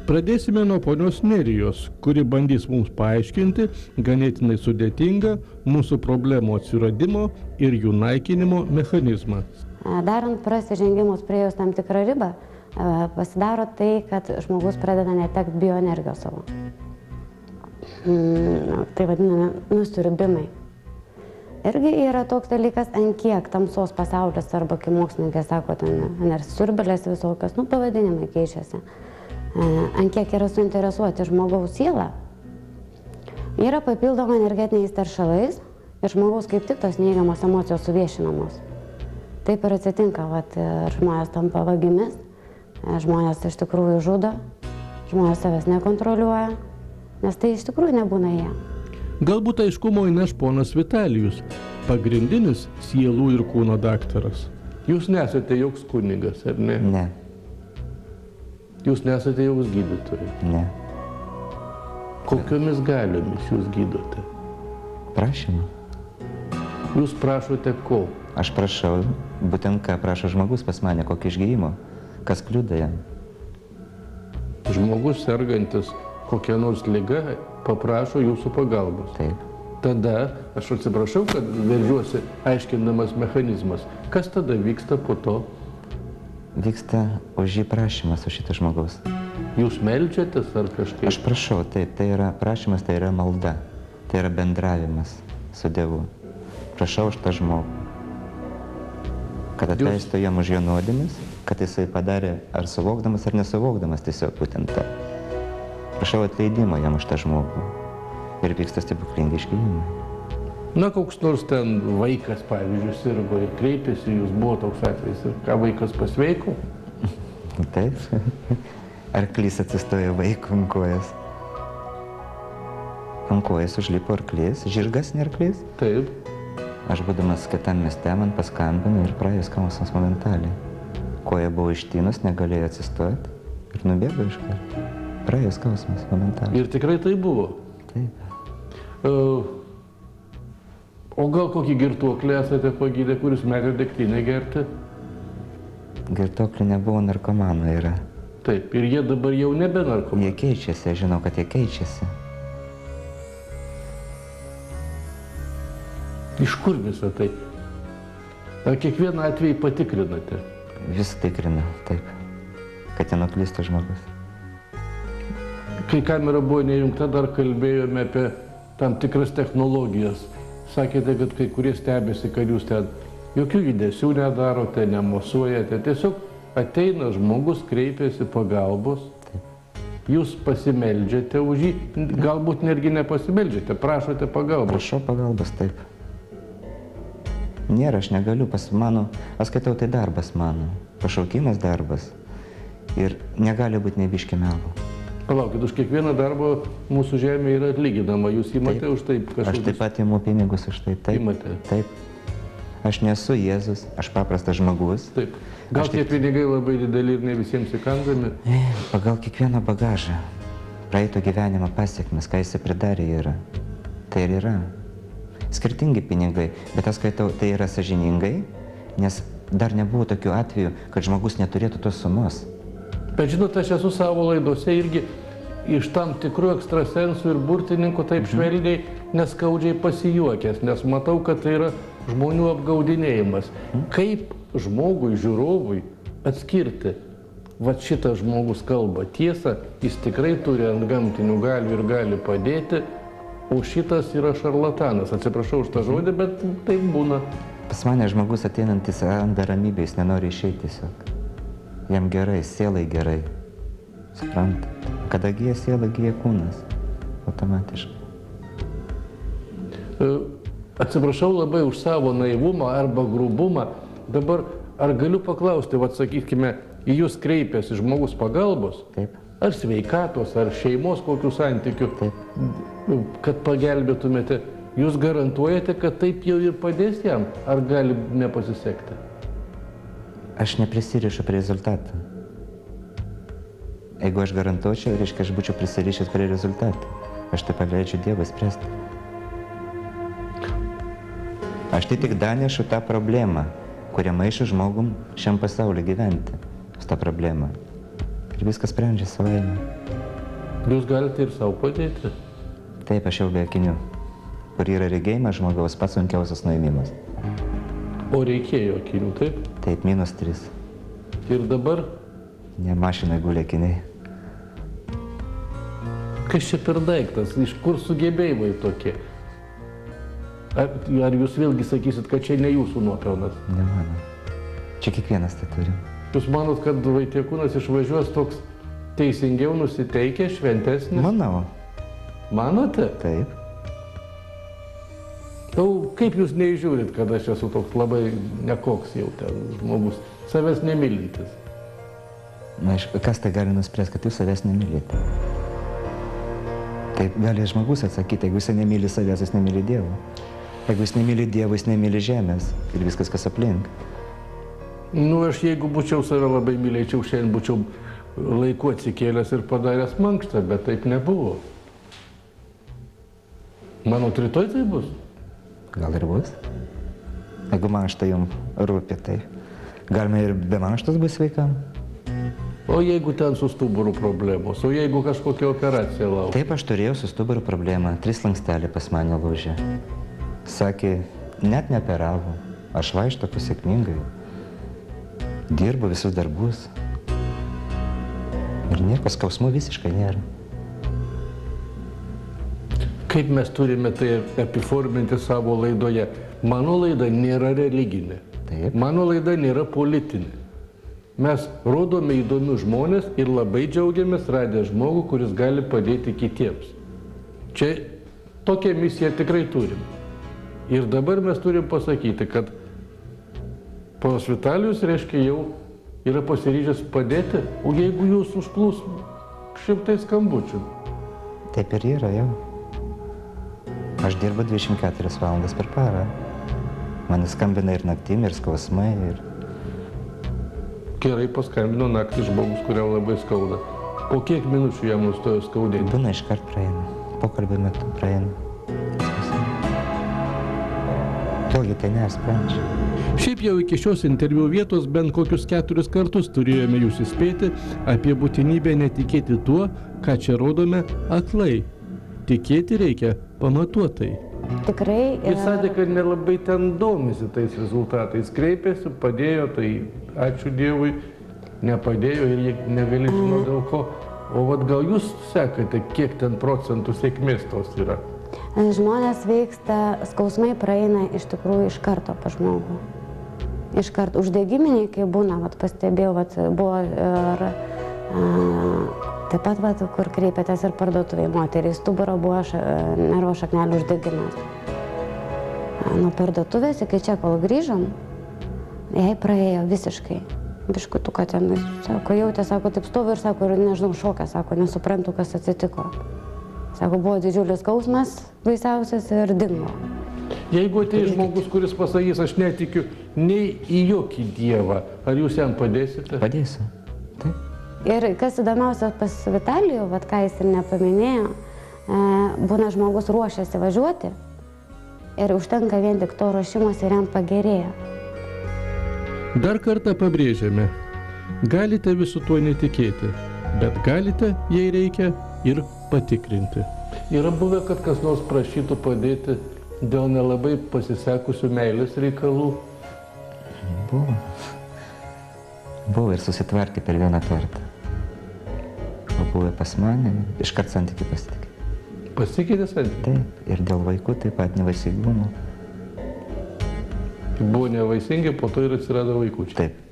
Pradėsime nuo ponios Nerijos, kuri bandys mums paaiškinti ganėtinai sudėtingą mūsų problemų atsiradimo ir jų naikinimo mechanizmą. Darant prasižengimus priėjus tam tikrą ribą, pasidaro tai, kad žmogus pradeda netekti bioenergijos savo. Tai vadiname nusiurbimai. Irgi yra toks dalykas, ant kiek tamsos pasaulis, arba kaip mokslininkai sako, ten siurbelės visokios, pavadinimai keičiasi. Ant kiek yra suinteresuoti žmogaus siela, yra papildoma energetiniais teršalais ir žmogaus kaip tik tos neigiamos emocijos suviešinamos. Taip ir atsitinka, ir žmonės tampa vagimis, žmonės iš tikrųjų žudo, žmonės savęs nekontroliuoja, nes tai iš tikrųjų nebūna jie. Galbūt aiškumo įneš ponas Vitalijus, pagrindinis sielų ir kūno daktaras. Jūs nesate joks kunigas, ar ne? Ne. Jūs nesate joks gydytojas? Ne. Kokiomis galiomis jūs gydote? Prašymą. Jūs prašote ko? Aš prašau, būtent ką prašo žmogus pas mane, kokį išgyjimo, kas kliuda jam. Žmogus sergantis kokią nors ligą paprašo jūsų pagalbos. Taip. Tada, aš atsiprašau, kad veržiuosi aiškindamas mechanizmas. Kas tada vyksta po to? Vyksta už jį prašymas, už šitą žmogaus. Jūs meldžiatės ar kažkaip? Aš prašau, taip, tai yra prašymas, tai yra malda, tai yra bendravimas su Dievu. Prašau už tą žmogų, kad atleistų jam už jo nuodėmes, kad jisai padarė ar suvokdamas, ar nesuvokdamas tiesiog būtent tą. Prašau atleidimo jam už tą žmogų ir vyksta stebuklingi išgijimai. Na, koks nors ten vaikas, pavyzdžiui, sirgo ir kreipėsi, jūs buvo toks atvejis ir ką vaikas pasveiko? Taip. Arklys atsistojo vaikų ant kojas. Ant kojas užlipo arklys, žirgas ne arklys. Taip. Aš būdamas kitam mieste man paskambino ir praėjo skausmas momentaliai. Koja buvo ištynus, negalėjo atsistoti ir nubėgo iš karto. Praėjo skausmas momentaliai. Ir tikrai tai buvo? Taip. O gal kokį girtuoklį esate pagydę, kuris metė degtinę gerti? Girtuoklį nebuvo, narkomanų yra. Taip, ir jie dabar jau nebe narkomanai. Jie keičiasi, aš žinau, kad jie keičiasi. Iš kur visą tai? Ar kiekvieną atvejį patikrinate? Vis tikrina, taip. Kad nenuklystų žmogus. Kai kamera buvo nejungta, dar kalbėjome apie tam tikras technologijas. Sakėte, kad kai kurie stebėsi, kad jūs ten jokių judesių nedarote, nemosuojate. Tiesiog ateina žmogus, kreipiasi pagalbos, jūs pasimeldžiate už jį, galbūt netgi nepasimeldžiate, prašote pagalbos. Prašau pagalbos, taip. Nėra, aš negaliu, aš skaitau, tai darbas mano, pašaukimas darbas ir negali būti nei biškį melo. Palaukit, už kiekvieną darbą mūsų žemė yra atlyginama, jūs įmate už tai kažkokius... Aš taip pat imu pinigus už tai, taip. Įmate? Taip. Aš nesu Jėzus, aš paprastas žmogus. Taip. Gal tie pinigai labai dideli ir ne visiems įkandami? Pagal kiekvieną bagažą, praeito gyvenimo pasiekmes, ką jis pridarė yra. Tai ir yra. Skirtingi pinigai, bet aš skaitau, tai yra sąžiningai, nes dar nebuvo tokių atvejų, kad žmogus neturėtų tos sumos. Bet žinot, aš esu savo laidose irgi iš tam tikrų ekstrasensų ir burtininkų taip švelniai neskaudžiai pasijuokęs, nes matau, kad tai yra žmonių apgaudinėjimas. Kaip žmogui, žiūrovui atskirti, va šitas žmogus kalba tiesą, jis tikrai turi ant gamtinių galių ir gali padėti, o šitas yra šarlatanas. Atsiprašau už tą žodį, bet taip būna. Pas mane žmogus ateinantis randa ramybę, jis nenori išeiti tiesiog. Jam gerai, sielai gerai. Supranta. Kada gyja siela, gyja kūnas. Automatiškai. Atsiprašau labai už savo naivumą arba grubumą. Dabar, ar galiu paklausti, vat sakykime, į jūs kreipiasi žmogus pagalbos? Taip. Ar sveikatos, ar šeimos kokių santykių? Taip. Kad pagelbėtumėte. Jūs garantuojate, kad taip jau ir padės jam? Ar gali nepasisekti? Aš neprisirišu prie rezultatų. Jeigu aš garantuočiau, reiškia, aš būčiau prisirišęs prie rezultatų. Aš tai paleidžiu Dievą spręsti. Aš tai tik danešu tą problemą, kurią maišo žmogum šiam pasauliu gyventi. Su tą problemą. ir viskas sprendžia savaime. Jūs galite ir savo padėti. Taip, aš jau be akinių. Kur yra regėjimas žmogaus, pats sunkiausias nuėmimas. O reikėjo akinių, taip? Taip, -3. Ir dabar? Ne mašinai guli akiniai. Kas čia per daiktas? Iš kur sugebėjimai tokie? Ar jūs vėlgi sakysit, kad čia ne jūsų nuopelnas? Ne mano. Čia kiekvienas tai turi. Jūs manot, kad Vaitiekūnas išvažiuos toks teisingiau nusiteikęs, šventesnis? Manau. Manote? Taip. Tau kaip jūs neįžiūrit, kad aš esu toks labai nekoks jau ten žmogus, savęs nemylintis? Na, kas tai gali nuspręsti, kad jūs savęs nemylite? Taip gali žmogus atsakyti, jeigu jis nemyli savęs, jis nemyli Dievo. Jeigu jis nemyli Dievo, jis nemyli žemės ir viskas, kas aplink. Nu, aš jeigu būčiau save labai mylėčiau, šiandien būčiau laiku atsikėlęs ir padaręs mankštą, bet taip nebuvo. Manot, rytoj tai bus? Gal ir bus. Jeigu mankšta jums rūpi, tai galime ir be mankštos bus sveikam. O jeigu ten su stuburu problemos, o jeigu kažkokia operacija laukia? Taip, aš turėjau su stuburu problemą. 3 lankstelį pas mane lūžė. Sakė, net neoperavo. Aš vaikštau sėkmingai. Dirbu visus darbus. Ir nieko skausmų visiškai nėra. Kaip mes turime tai apiforminti savo laidoje? Mano laida nėra religinė. Taip. Mano laida nėra politinė. Mes rodome įdomius žmonės ir labai džiaugiamės radę žmogų, kuris gali padėti kitiems. Čia tokią misiją tikrai turim. Ir dabar mes turim pasakyti, kad ponas Vitalijus, reiškia, jau yra pasiryžęs padėti, o jeigu jūs užplūs 100 skambučių. Taip ir yra jau. Aš dirbu 24 valandas per parą. Man skambina ir naktim, ir skausmai, ir... Gerai, paskambino naktį žmogus, kuriam labai skauda. Po kiek minučių jam nustojo skaudėti? Būna iškart praeina. Pokalbio metu praeina. Vėlgi tai nesprendžia. Šiaip jau iki šios interviu vietos bent kokius 4 kartus turėjome jūs įspėti apie būtinybę netikėti tuo, ką čia rodome aklai. Tikėti reikia pamatuotai. Tikrai... Jis sakė, kad nelabai ten domisi tais rezultatais. Kreipėsi, padėjo, tai ačiū Dievui, nepadėjo ir jie negali žinoti dėl ko. O vat gal jūs sekate, kiek ten procentų sėkmės tos yra? Žmonės veiksta, skausmai praeina iš tikrųjų iš karto pas žmogų. Iš karto. Uždegiminiai, kai būna, vat, pastebėjau, vat, buvo ir taip pat, vat, kur kreipėtės ir parduotuvėje moteriai, stuburo buvo nervo šaknelių uždegimas. Nuo parduotuvės iki čia, kol grįžom, jai praėjo visiškai. Biškutuką ten, sako, jautė, sako, taip stovi ir sako, ir nežinau, šoką, sako, nesuprantu, kas atsitiko. Sako, buvo didžiulis skausmas, baisiausias ir dingo. Jeigu atėjo žmogus, kuris pasakys, aš netikiu nei į jokį dievą, ar jūs jam padėsite? Padėsiu. Taip. Ir kas įdomiausia pas Vitalijų, vat ką jis ir nepaminėjo, būna žmogus ruošiasi važiuoti ir užtenka vien tik to ruošimas ir jam pagerėja. Dar kartą pabrėžiame, galite visu tuo netikėti, bet galite, jei reikia, ir patikrinti. Yra buvę, kad kas nors prašytų padėti dėl nelabai pasisekusių meilės reikalų? Buvo. Buvo ir susitvarkė per vieną kartą. O buvo pas mane, iškart santykiai pasitikė. Pasikeitė santykiai? Taip, ir dėl vaikų taip pat nevaisingumo. Buvo nevaisingi, po to ir atsirado vaikučiai. Taip.